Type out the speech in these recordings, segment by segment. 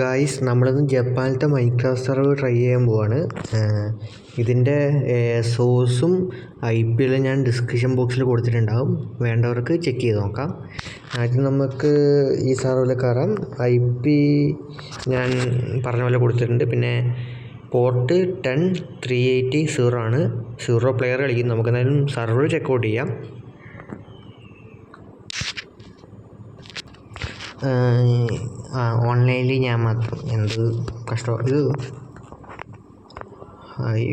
Guys, നമ്മളിന്ന് ജപ്പാനിലത്തെ Minecraft server try ചെയ്യാൻ പോവാണ്. ഇതിൻ്റെ സോഴ്സും IP ഞാൻ ഡിസ്ക്രിപ്ഷൻ ബോക്സിൽ കൊടുത്തിട്ടുണ്ടാകും, വേണ്ടവർക്ക് ചെക്ക് ചെയ്ത് നോക്കാം. ആദ്യം നമുക്ക് ഈ സെർവറിൽ കയറാം. IP ഞാൻ പറഞ്ഞ പോലെ കൊടുത്തിട്ടുണ്ട്. പിന്നെ പോർട്ട് 10380 ആണ്. 0 പ്ലെയർ കളിക്കും. നമുക്ക് എന്തായാലും സെർവർ ചെക്കൗട്ട് ചെയ്യാം. ഓൺലൈനിൽ ഞാൻ മാത്രം, എന്ത് കഷ്ടം.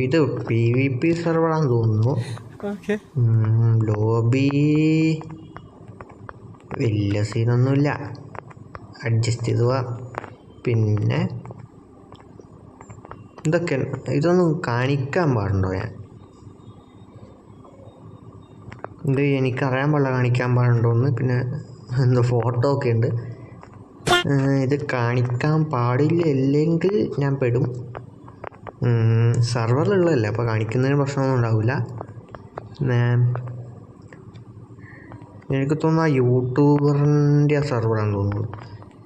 ഇത് PvP സെർവറാണെന്ന് തോന്നുന്നു. ലോബി വലിയ സീനൊന്നുമില്ല, അഡ്ജസ്റ്റ് ചെയ്ത് പോവാം. പിന്നെ ഇതൊക്കെ ഇതൊന്നും കാണിക്കാൻ പാടുണ്ടോ? ഇത് എനിക്കറിയാൻ പാടില്ല കാണിക്കാൻ പാടുണ്ടോയെന്ന്. പിന്നെ എന്തോ ഫോട്ടോ ഒക്കെ ഉണ്ട്. ഇത് കാണിക്കാൻ പാടില്ല, അല്ലെങ്കിൽ ഞാൻ പെടും. സെർവറിലുള്ളതല്ലേ, അപ്പോൾ കാണിക്കുന്നതിന് പ്രശ്നമൊന്നും ഉണ്ടാവില്ല. എനിക്ക് തോന്നുന്നു ആ യൂട്യൂബറിൻ്റെ സെർവറാണെന്ന് തോന്നുന്നു,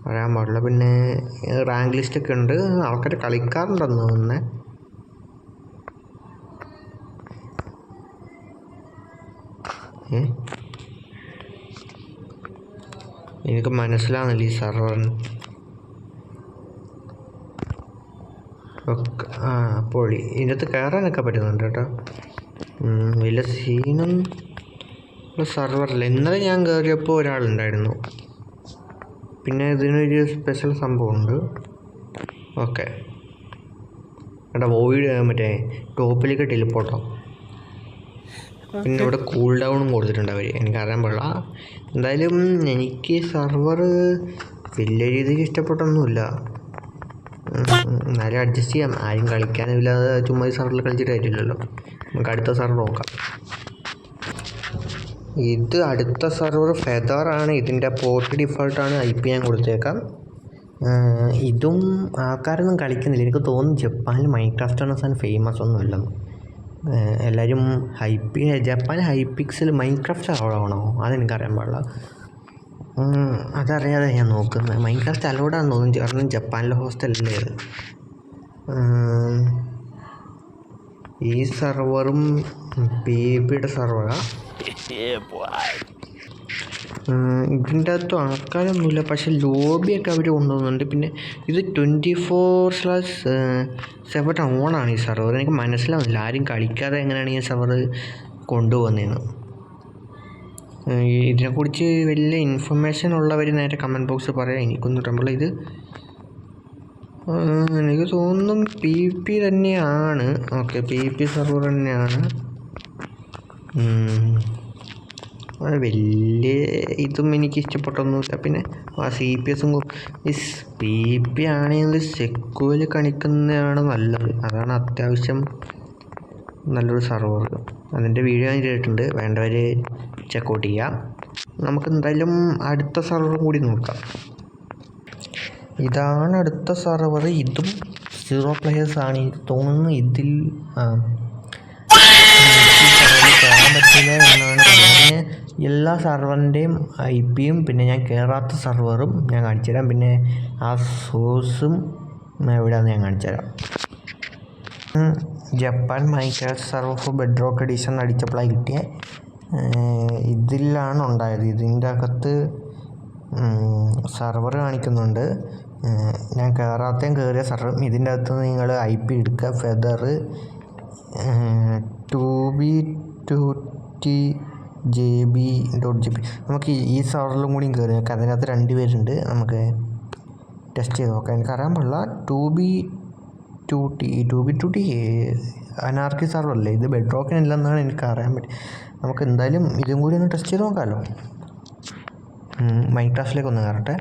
പറയാൻ പാടില്ല. പിന്നെ റാങ്ക് ലിസ്റ്റൊക്കെ ഉണ്ട്, ആൾക്കാർ കളിക്കാറുണ്ടെന്ന് തോന്നുന്നത്. എനിക്ക് മനസ്സിലാവുന്നില്ല ഈ സെർവറിന്. പൊളി. ഇതിനകത്ത് കയറാനൊക്കെ പറ്റുന്നുണ്ട് കേട്ടോ. വലിയ സീനും സെർവറില്ല. ഇന്നലെ ഞാൻ കയറിയപ്പോൾ ഒരാളുണ്ടായിരുന്നു. പിന്നെ ഇതിനൊരു സ്പെഷ്യൽ സംഭവമുണ്ട്. ഓക്കെ എടാ, വോയിഡ് മറ്റേ ടോപ്പിലേക്ക് ടെലിപ്പോർട്ടോ. പിന്നെ ഇവിടെ കൂൾ ഡൗണും കൊടുത്തിട്ടുണ്ട് അവർ, എനിക്കറിയാൻ പാടില്ല. എന്തായാലും എനിക്ക് സെർവർ വലിയ രീതിക്ക് ഇഷ്ടപ്പെട്ടൊന്നുമില്ല. എന്നാലും അഡ്ജസ്റ്റ് ചെയ്യാം. ആരും കളിക്കാനില്ലാതെ ചുമ്മാ ഈ സെർവറിൽ കളിച്ചിട്ട് കാര്യമില്ലല്ലോ. നമുക്ക് അടുത്ത സെർവർ നോക്കാം. ഇത് അടുത്ത സെർവർ ഫെദറാണ്. ഇതിൻ്റെ പോർട്ട് ഡിഫോൾട്ടാണ്. IP ഞാൻ കൊടുത്തേക്കാം. ഇതും ആൾക്കാരൊന്നും കളിക്കുന്നില്ല. എനിക്ക് തോന്നുന്നു ജപ്പാനിൽ മൈൻക്രാഫ്റ്റ് എന്ന സാധനം ഫേമസ് ഒന്നുമില്ലെന്ന്. എല്ലാവരും ജപ്പാൻ ഹൈപിക്സൽ മൈൻക്രാഫ്റ്റ് അലൗഡാണോ അതെനിക്കറിയാൻ പാടില്ല. അതറിയാതെ ഞാൻ നോക്കുന്നത്. മൈൻക്രാഫ്റ്റ് അലൗഡാണെന്ന് തോന്നുന്നു, കാരണം ജപ്പാനിലെ ഹോസ്റ്റലല്ലേ അത്. ഈ സെർവറും PvPയുടെ സെർവറാണ്. ഇതിൻ്റെ അകത്ത് ആൾക്കാരൊന്നുമില്ല, പക്ഷെ ലോബിയൊക്കെ അവർ കൊണ്ടുപോകുന്നുണ്ട്. പിന്നെ ഇത് 24/7 ഓണാണ് ഈ സെർവർ. എനിക്ക് മനസ്സിലാവുന്നില്ല ആരും കളിക്കാതെ എങ്ങനെയാണ് ഈ സെർവർ കൊണ്ടുപോകുന്നതെന്ന്. ഇതിനെക്കുറിച്ച് വലിയ ഇൻഫർമേഷൻ ഉള്ളവർ നേരെ കമൻറ്റ് ബോക്സിൽ പറയാം. എനിക്കൊന്നും അറിയില്ല. ഇത് എനിക്ക് തോന്നുന്നു PvP തന്നെയാണ്. ഓക്കെ, PvP സെർവർ തന്നെയാണ്. വലിയ ഇതും എനിക്ക് ഇഷ്ടപ്പെട്ടൊന്നുമില്ല. പിന്നെ CPSും PvP ആണെങ്കിൽ സെക്വൽ കളിക്കുന്നതാണ് നല്ലത്. അതാണ് അത്യാവശ്യം നല്ലൊരു സെർവർ. അതിൻ്റെ വീഡിയോ ഞാൻ ചെയ്തിട്ടുണ്ട്, വേണ്ടവർ ചെക്കൗട്ട് ചെയ്യാം. നമുക്ക് എന്തായാലും അടുത്ത സെർവർ കൂടി നോക്കാം. ഇതാണ് അടുത്ത സെർവർ. ഇതും 0 പ്ലെയേഴ്സാണ് തോന്നുന്നു. ഇതിൽ കയറാൻ പറ്റില്ല എന്നാണ് പറയുന്നത്. പിന്നെ എല്ലാ സെർവറിൻ്റെയും IP-യും പിന്നെ ഞാൻ കയറാത്ത സെർവറും ഞാൻ കാണിച്ചു തരാം. പിന്നെ ആ സോഴ്സും എവിടെയാണെന്ന് ഞാൻ കാണിച്ചു തരാം. Japan Minecraft server for bedrock edition അടിച്ചപ്പോഴാണ് കിട്ടിയത്. ഇതിലാണ് ഉണ്ടായത്. ഇതിൻ്റെ അകത്ത് സെർവർ കാണിക്കുന്നുണ്ട്. ഞാൻ കയറാത്തയും കയറിയ സെർവർ. ഇതിൻ്റെ അകത്ത് നിങ്ങൾ IP എടുക്കുക. Feather 2b2tjb.jp. നമുക്ക് ഈ സെർവറിലും കൂടിയും കയറി നോക്കാം. അതിനകത്ത് 2 പേരുണ്ട്. നമുക്ക് ടെസ്റ്റ് ചെയ്ത് നോക്കാം. എനിക്കറിയാൻ പാടില്ല. 2b2t അനാർക്കി സെർവറല്ലേ ഇത്? ബെഡ്റോക്കിനില്ലെന്നാണ് എനിക്കറിയാൻ പറ്റും. നമുക്ക് എന്തായാലും ഇതും കൂടി ഒന്ന് ടെസ്റ്റ് ചെയ്ത് നോക്കാമല്ലോ. മൈൻക്രാഫ്റ്റിലേക്ക് ഒന്ന് കയറട്ടെ.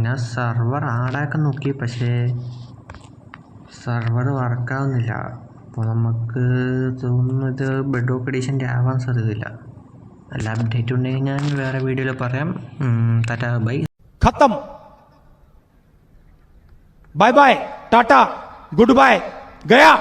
ഞാൻ സെർവർ ആഡാക്കാൻ നോക്കി, പക്ഷേ സെർവർ വർക്കാവുന്നില്ല. അപ്പോൾ നമുക്ക് തോന്നുന്നു ഇത് ബെഡ്റോക്ക് എഡിഷൻ്റെ ആവാൻ സാധ്യതയില്ല. അല്ല അപ്ഡേറ്റ് ഉണ്ടെങ്കിൽ ഞാൻ വേറെ വീഡിയോയിൽ പറയാം. Tata bye. खत्म. Bye bye, tata, goodbye, गया.